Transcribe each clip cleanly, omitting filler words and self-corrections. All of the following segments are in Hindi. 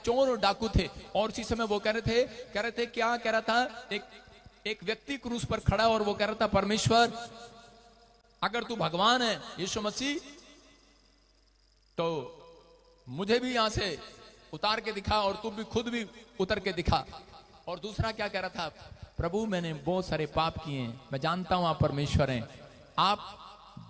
चोर और डाकू थे, और उसी समय वो कह रहे थे क्या कह रहा था, एक व्यक्ति क्रूस पर खड़ा, और वो कह रहा था परमेश्वर अगर तू भगवान है यीशु मसीह तो मुझे भी यहां से उतार के दिखा, और तू भी खुद भी उतर के दिखा। और दूसरा क्या कह रहा था, प्रभु मैंने बहुत सारे पाप किए हैं, मैं जानता हूं आप परमेश्वर हैं, आप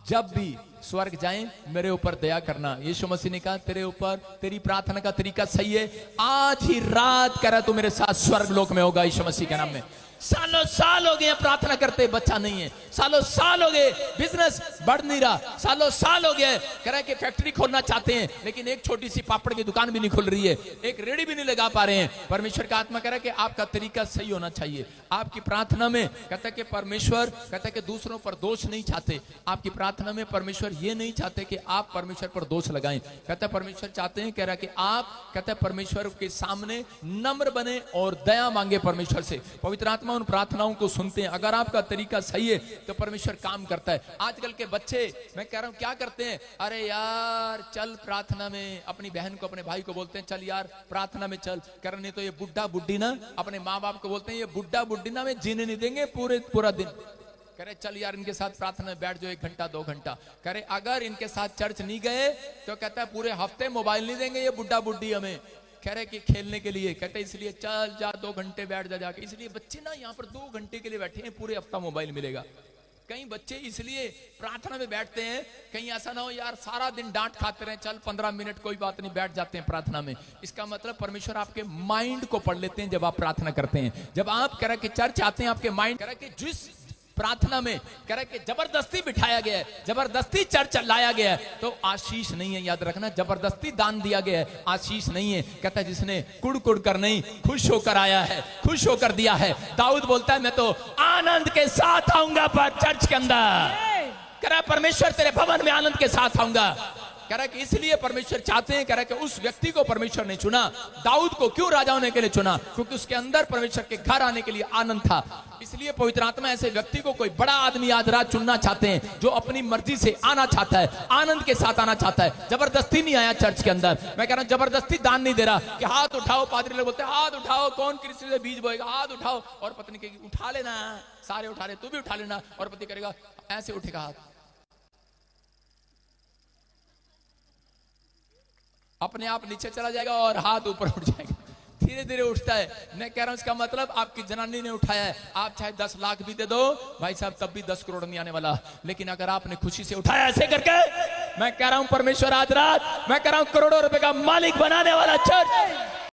जब भी स्वर्ग जाएं मेरे ऊपर दया करना। यीशु मसीह ने कहा तेरे ऊपर तेरी प्रार्थना का तरीका सही है, आज ही रात कह रहा तू मेरे साथ स्वर्ग लोक में होगा यीशु मसीह के नाम में। सालों साल हो गए प्रार्थना करते, बच्चा नहीं है, सालों साल हो गए बिजनेस बढ़ नहीं रहा, सालों साल हो गए कह रहे कि फैक्ट्री खोलना चाहते हैं लेकिन एक छोटी सी पापड़ की दुकान भी नहीं खुल रही है, एक रेडी भी नहीं लगा पा रहे हैं। परमेश्वर का आत्मा कह रहा है कि आपका तरीका सही होना चाहिए। आपकी प्रार्थना में कहता है कि परमेश्वर कहता है कि दूसरों पर दोष नहीं चाहते, आपकी प्रार्थना में परमेश्वर ये नहीं चाहते कि आप परमेश्वर पर दोष लगाएं। कहता है परमेश्वर चाहते हैं, कह रहा है कि आप कहता है परमेश्वर के सामने नम्र बने और दया मांगे परमेश्वर से। पवित्र आत्मा उन प्रार्थनाओं को सुनते हैं। अगर आपका तरीका सही है तो परमेश्वर काम करता है। आजकल के बच्चे मैं कह रहा हूं क्या करते हैं, अरे यार चल प्रार्थना में, अपनी बहन को अपने भाई को बोलते हैं चल यार प्रार्थना में चल, कह रहे नहीं तो ये बुढ़ा बुढ़ी ना अपने माँ बाप को बोलते हैं ये बुढ़ा बुढ़ी ना में जीने नहीं देंगे पूरा दिन। कह रहे चल यार इनके साथ प्रार्थना में बैठ जाओ 1 घंटा 2 घंटा। कह रहे अगर इनके साथ चर्च नहीं गए तो कहता है पूरे हफ्ते मोबाइल नहीं देंगे ये बुढ़ा बुढ़ी हमें। कह रहे कि खेलने के लिए, कहते इसलिए चल जा 2 घंटे बैठ जा जाके। इसलिए बच्चे ना यहाँ पर 2 घंटे के लिए बैठे हैं, पूरे हफ्ता मोबाइल मिलेगा। कई बच्चे इसलिए प्रार्थना में बैठते हैं, कहीं ऐसा ना हो यार सारा दिन डांट खाते रहे, चल 15 मिनट कोई बात नहीं बैठ जाते हैं प्रार्थना में। इसका मतलब परमेश्वर आपके माइंड को पढ़ लेते हैं जब आप प्रार्थना करते हैं। जब आप कह रहे कि चर्च आते हैं आपके माइंड कह रहे कि जिस प्रार्थना में कह रहे कि जबरदस्ती बिठाया गया है, जबरदस्ती चर्च लाया गया है तो आशीष नहीं है। याद रखना, जबरदस्ती दान दिया गया है आशीष नहीं है। कहता है जिसने कुड़ कुड़ कर नहीं खुश होकर आया है, खुश होकर दिया है। दाऊद बोलता है मैं तो आनंद के साथ आऊंगा पर चर्च के अंदर। कह रहा परमेश्वर तेरे भवन में आनंद के साथ आऊंगा। कह रहा कि इसलिए परमेश्वर चाहते हैं, कह रहा कि उस व्यक्ति को परमेश्वर ने चुना। दाऊद को क्यों राजा होने के लिए चुना? क्योंकि उसके अंदर परमेश्वर के घर आने के लिए आनंद था। इसलिए पवित्र आत्मा ऐसे व्यक्ति को, कोई बड़ा आदमी आज रात चुनना चाहते हैं जो अपनी मर्जी से आना चाहता है, आनंद के साथ आना चाहता है। जबरदस्ती नहीं आया चर्च के अंदर। मैं कह रहा हूं जबरदस्ती दान नहीं दे रहा कि हाथ उठाओ, पादरी लोग बोलते हैं हाथ उठाओ, कौन कृषि से बीज बोएगा, हाथ उठाओ। और पत्नी कहेगी उठा लेना, सारे उठा ले, तू भी उठा लेना। और पति करेगा ऐसे उठेगा हाथ, अपने आप नीचे चला जाएगा और हाथ ऊपर उठ जाएगा, धीरे धीरे उठता है। मैं कह रहा हूं इसका मतलब आपकी जनानी ने उठाया है। आप चाहे 10 लाख भी दे दो भाई साहब तब भी 10 करोड़ नहीं आने वाला। लेकिन अगर आपने खुशी से उठाया ऐसे करके, मैं कह रहा हूं परमेश्वर आज रात मैं कह रहा हूं करोड़ों रुपए का मालिक बनाने वाला चर्च